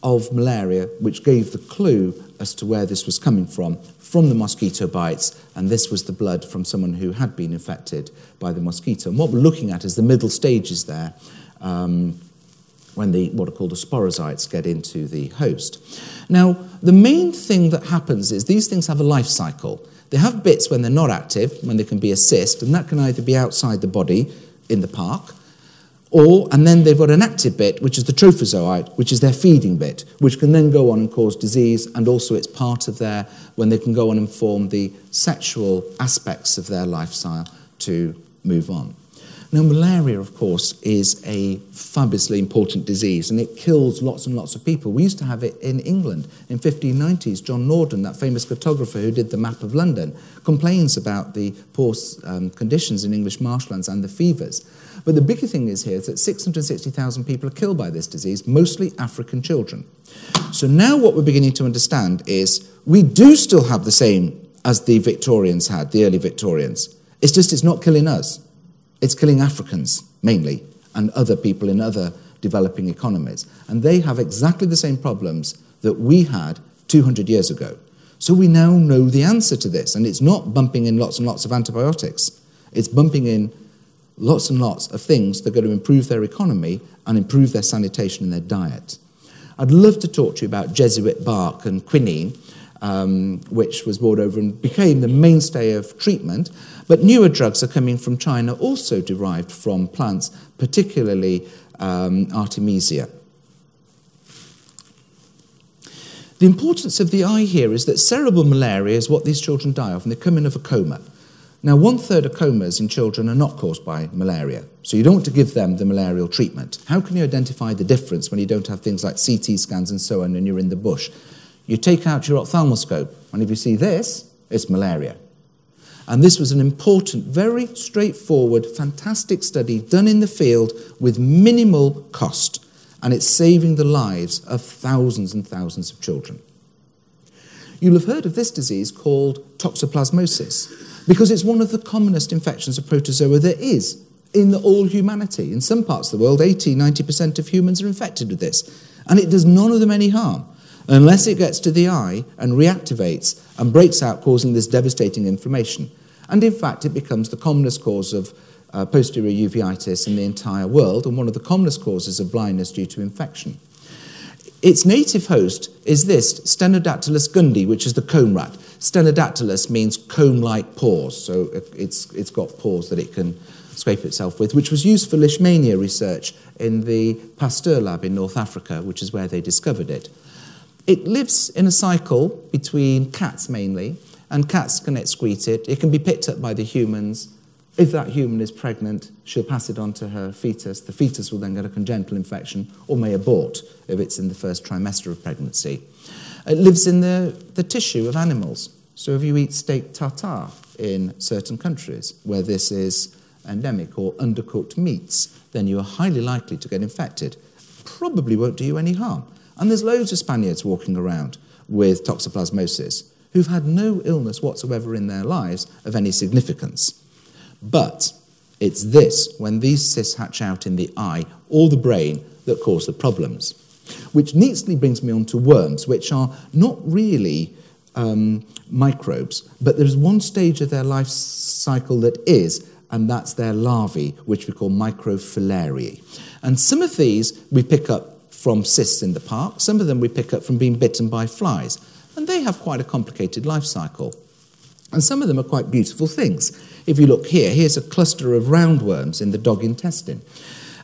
of malaria, which gave the clue as to where this was coming from the mosquito bites, and this was the blood from someone who had been infected by the mosquito. And what we're looking at is the middle stages there, when what are called the sporozoites get into the host. Now, the main thing that happens is these things have a life cycle. They have bits when they're not active, when they can be a cyst, and that can either be outside the body in the park, and then they've got an active bit, which is the trophozoite, which is their feeding bit, which can then go on and cause disease, and also it's part of when they can go on and form the sexual aspects of their lifestyle to move on. Now, malaria, of course, is a fabulously important disease, and it kills lots and lots of people. We used to have it in England in 1590s. John Norden, that famous cartographer who did the map of London, complains about the poor conditions in English marshlands and the fevers. But the bigger thing is here is that 660,000 people are killed by this disease, mostly African children. So now what we're beginning to understand is we do still have the same as the Victorians had, the early Victorians. It's just it's not killing us. It's killing Africans, mainly, and other people in other developing economies. And they have exactly the same problems that we had 200 years ago. So we now know the answer to this, and it's not bumping in lots and lots of antibiotics. It's bumping in lots and lots of things that are going to improve their economy and improve their sanitation and their diet. I'd love to talk to you about Jesuit bark and quinine, which was brought over and became the mainstay of treatment. But newer drugs are coming from China, also derived from plants, particularly Artemisia. The importance of the eye here is that cerebral malaria is what these children die of, and they come in of a coma. Now, 1/3 of comas in children are not caused by malaria, so you don't want to give them the malarial treatment. How can you identify the difference when you don't have things like CT scans and so on and you're in the bush? You take out your ophthalmoscope, and if you see this, it's malaria. And this was an important, very straightforward, fantastic study done in the field with minimal cost, and it's saving the lives of thousands and thousands of children. You'll have heard of this disease called toxoplasmosis, because it's one of the commonest infections of protozoa there is in all humanity. In some parts of the world, 80–90% of humans are infected with this, and it does none of them any harm, unless it gets to the eye and reactivates and breaks out, causing this devastating inflammation. And in fact, it becomes the commonest cause of posterior uveitis in the entire world, and one of the commonest causes of blindness due to infection. Its native host is this, Stenodactylus gundi, which is the comb rat. Stenodactylus means comb-like paws, so it's got paws that it can scrape itself with, which was used for leishmania research in the Pasteur lab in North Africa, which is where they discovered it. It lives in a cycle between cats mainly, and cats can excrete it. It can be picked up by the humans. If that human is pregnant, she'll pass it on to her fetus. The fetus will then get a congenital infection or may abort if it's in the first trimester of pregnancy. It lives in the tissue of animals. So if you eat steak tartare in certain countries where this is endemic, or undercooked meats, then you are highly likely to get infected. Probably won't do you any harm. And there's loads of Spaniards walking around with toxoplasmosis who've had no illness whatsoever in their lives of any significance. But it's this, when these cysts hatch out in the eye or the brain, that cause the problems. Which neatly brings me on to worms, which are not really microbes, but there's one stage of their life cycle that is, and that's their larvae, which we call microfilariae. And some of these we pick up from cysts in the park, some of them we pick up from being bitten by flies, and they have quite a complicated life cycle. And some of them are quite beautiful things. If you look here, here's a cluster of roundworms in the dog intestine.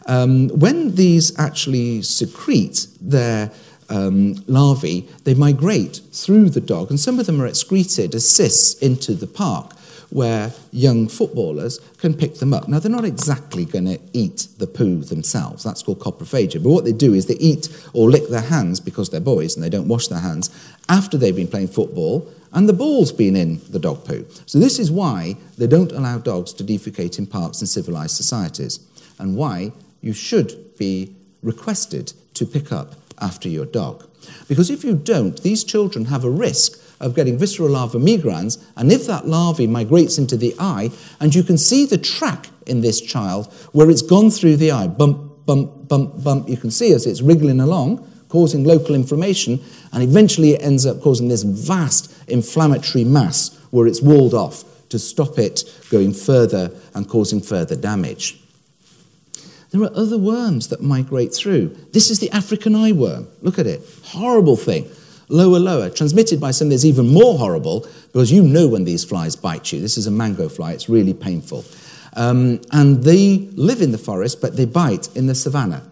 When these actually secrete their larvae, they migrate through the dog, and some of them are excreted as cysts into the park, where young footballers can pick them up. Now, they're not exactly going to eat the poo themselves. That's called coprophagia. But what they do is they eat or lick their hands, because they're boys and they don't wash their hands, after they've been playing football and the ball's been in the dog poo. So this is why they don't allow dogs to defecate in parks in civilized societies, and why you should be requested to pick up after your dog. Because if you don't, these children have a risk of getting visceral larva migrans, and if that larvae migrates into the eye, and you can see the track in this child where it's gone through the eye, bump, bump, bump, bump, you can see as it's wriggling along, causing local inflammation, and eventually it ends up causing this vast inflammatory mass where it's walled off to stop it going further and causing further damage. There are other worms that migrate through. This is the African eyeworm. Look at it. Horrible thing. Lower, lower. Transmitted by something that's even more horrible, because you know when these flies bite you. This is a mango fly. It's really painful. And they live in the forest, but they bite in the savannah.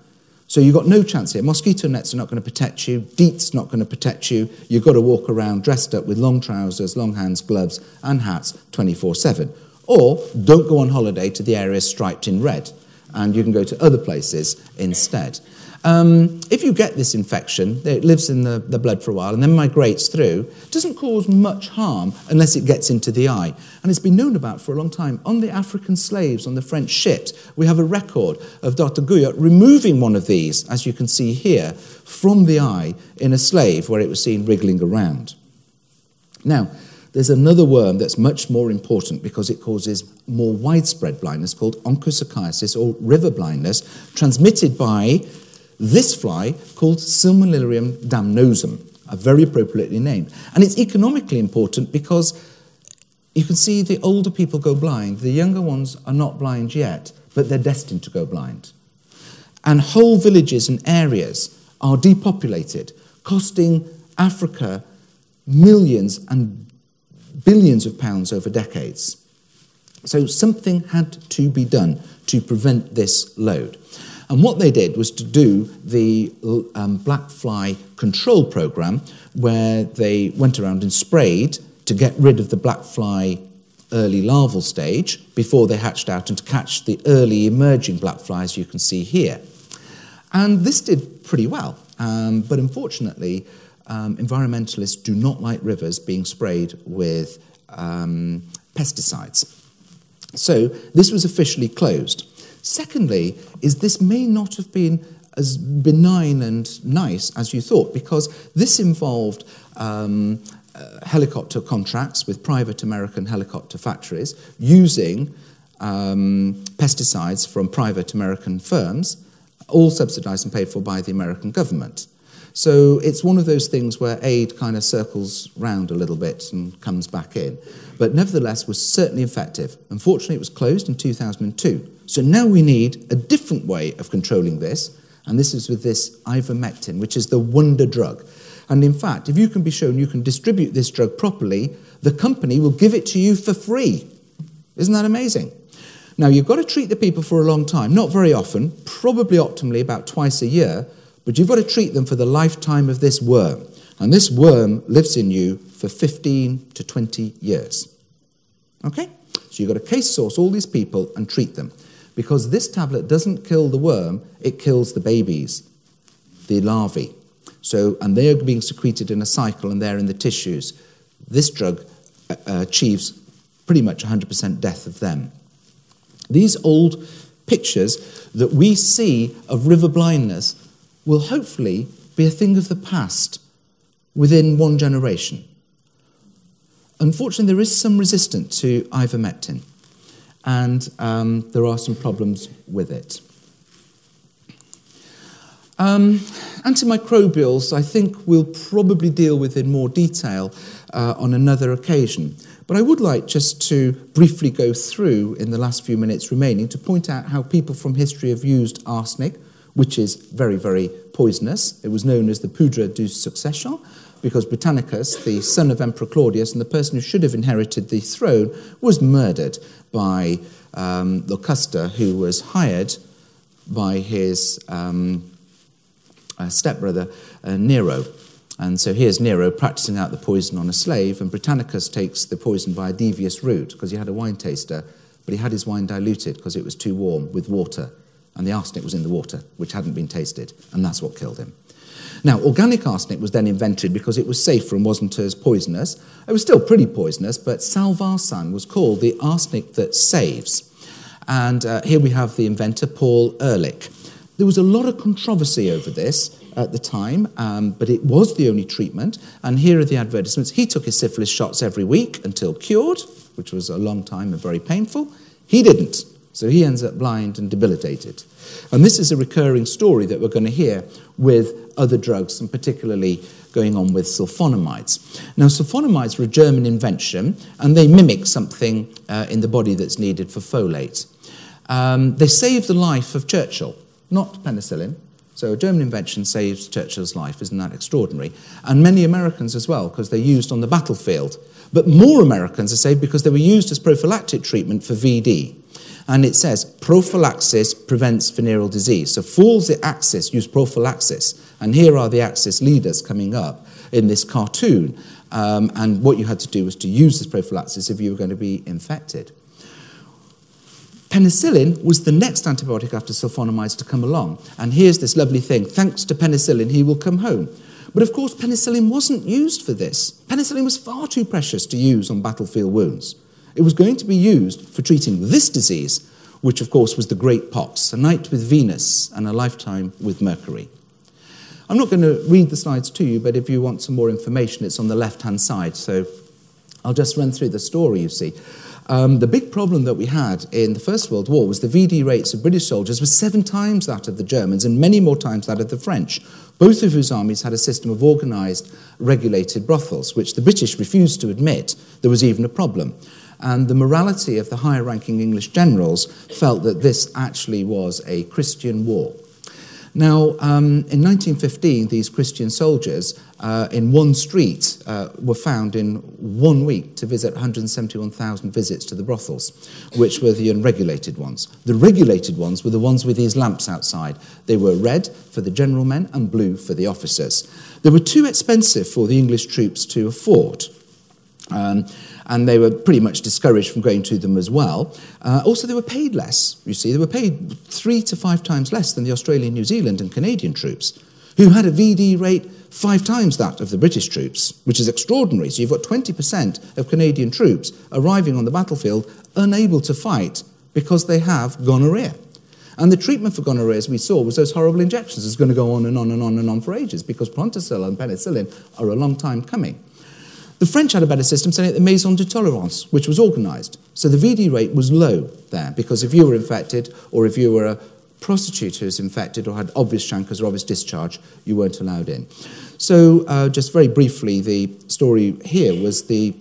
So you've got no chance here. Mosquito nets are not going to protect you. DEET's not going to protect you. You've got to walk around dressed up with long trousers, long hands, gloves, and hats 24/7. Or don't go on holiday to the areas striped in red, and you can go to other places instead. If you get this infection, it lives in the blood for a while and then migrates through. It doesn't cause much harm unless it gets into the eye. And it's been known about for a long time. On the African slaves on the French ships, we have a record of Dr. Guyot removing one of these, as you can see here, from the eye in a slave where it was seen wriggling around. Now, there's another worm that's much more important because it causes more widespread blindness, called onchocerciasis, or river blindness, transmitted by this fly called Silmarillium damnosum, a very appropriately named. And it's economically important because you can see the older people go blind. The younger ones are not blind yet, but they're destined to go blind. And whole villages and areas are depopulated, costing Africa millions and billions of pounds over decades. So something had to be done to prevent this load. And what they did was to do the black fly control program, where they went around and sprayed to get rid of the black fly early larval stage before they hatched out, and to catch the early emerging black flies you can see here. And this did pretty well, but unfortunately, environmentalists do not like rivers being sprayed with pesticides. So this was officially closed. Secondly, is this may not have been as benign and nice as you thought, because this involved helicopter contracts with private American helicopter factories using pesticides from private American firms, all subsidized and paid for by the American government. So it's one of those things where aid kind of circles round a little bit and comes back in. But nevertheless was certainly effective. Unfortunately, it was closed in 2002. So now we need a different way of controlling this, and this is with this ivermectin, which is the wonder drug. And in fact, if you can be shown you can distribute this drug properly, the company will give it to you for free. Isn't that amazing? Now, you've got to treat the people for a long time, not very often, probably optimally about twice a year, but you've got to treat them for the lifetime of this worm. And this worm lives in you for 15 to 20 years. Okay? So you've got to case source all these people and treat them. Because this tablet doesn't kill the worm, it kills the babies, the larvae. So, and they are being secreted in a cycle and they're in the tissues. This drug achieves pretty much 100% death of them. These old pictures that we see of river blindness will hopefully be a thing of the past within one generation. Unfortunately, there is some resistance to ivermectin, and there are some problems with it. Antimicrobials, I think we'll probably deal with in more detail on another occasion. But I would like just to briefly go through, in the last few minutes remaining, to point out how people from history have used arsenic, which is very, very poisonous. It was known as the poudre du succession, because Britannicus, the son of Emperor Claudius, and the person who should have inherited the throne, was murdered by Locusta, who was hired by his stepbrother Nero. And so here's Nero practicing out the poison on a slave, and Britannicus takes the poison by a devious route, because he had a wine taster, but he had his wine diluted because it was too warm with water, and the arsenic was in the water, which hadn't been tasted, and that's what killed him. Now, organic arsenic was then invented because it was safer and wasn't as poisonous. It was still pretty poisonous, but Salvarsan was called the arsenic that saves. And here we have the inventor, Paul Ehrlich. There was a lot of controversy over this at the time, but it was the only treatment. And here are the advertisements. He took his syphilis shots every week until cured, which was a long time and very painful. He didn't. So he ends up blind and debilitated. And this is a recurring story that we're going to hear with other drugs, and particularly going on with sulfonamides. Now, sulfonamides were a German invention, and they mimic something in the body that's needed for folate. They saved the life of Churchill, not penicillin. So a German invention saves Churchill's life. Isn't that extraordinary? And many Americans as well, because they're used on the battlefield. But more Americans are saved because they were used as prophylactic treatment for VD. And it says, prophylaxis prevents venereal disease. So fools the Axis use prophylaxis. And here are the Axis leaders coming up in this cartoon. And what you had to do was to use this prophylaxis if you were going to be infected. Penicillin was the next antibiotic after sulfonamides to come along. And here's this lovely thing. Thanks to penicillin, he will come home. But of course, penicillin wasn't used for this. Penicillin was far too precious to use on battlefield wounds. It was going to be used for treating this disease, which of course was the Great Pox, a night with Venus and a lifetime with Mercury. I'm not going to read the slides to you, but if you want some more information, it's on the left-hand side. So I'll just run through the story, you see. The big problem that we had in the First World War was the VD rates of British soldiers were 7 times that of the Germans and many more times that of the French, both of whose armies had a system of organised, regulated brothels, which the British refused to admit there was even a problem. And the morality of the higher-ranking English generals felt that this actually was a Christian war. Now, in 1915, these Christian soldiers in one street were found in 1 week to visit 171,000 visits to the brothels, which were the unregulated ones. The regulated ones were the ones with these lamps outside. They were red for the general men and blue for the officers. They were too expensive for the English troops to afford. And they were pretty much discouraged from going to them as well. Also, they were paid less, you see. They were paid 3 to 5 times less than the Australian, New Zealand and Canadian troops, who had a VD rate 5 times that of the British troops, which is extraordinary. So you've got 20% of Canadian troops arriving on the battlefield unable to fight because they have gonorrhea. And the treatment for gonorrhea, as we saw, was those horrible injections. It's going to go on and on and on and on for ages because Prontosil and penicillin are a long time coming. The French had a better system, setting up the Maison de Tolerance, which was organised. So the VD rate was low there, because if you were infected, or if you were a prostitute who was infected or had obvious chancres or obvious discharge, you weren't allowed in. So just very briefly, the story here was the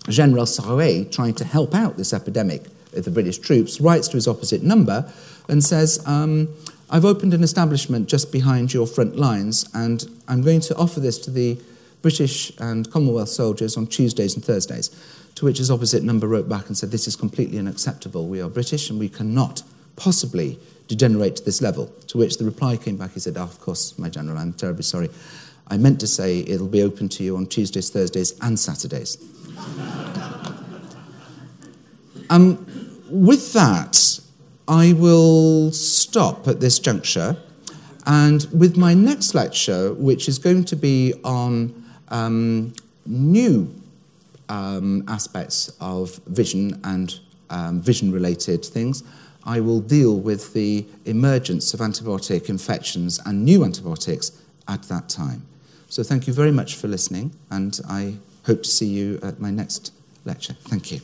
General Sarouet trying to help out this epidemic of the British troops, writes to his opposite number and says, I've opened an establishment just behind your front lines, and I'm going to offer this to the British and Commonwealth soldiers on Tuesdays and Thursdays, to which his opposite number wrote back and said, this is completely unacceptable. We are British and we cannot possibly degenerate to this level. To which the reply came back, he said, of course, my general, I'm terribly sorry. I meant to say it'll be open to you on Tuesdays, Thursdays and Saturdays. With that, I will stop at this juncture, and with my next lecture, which is going to be on new aspects of vision and vision-related things. I will deal with the emergence of antibiotic infections and new antibiotics at that time. So thank you very much for listening, and I hope to see you at my next lecture. Thank you.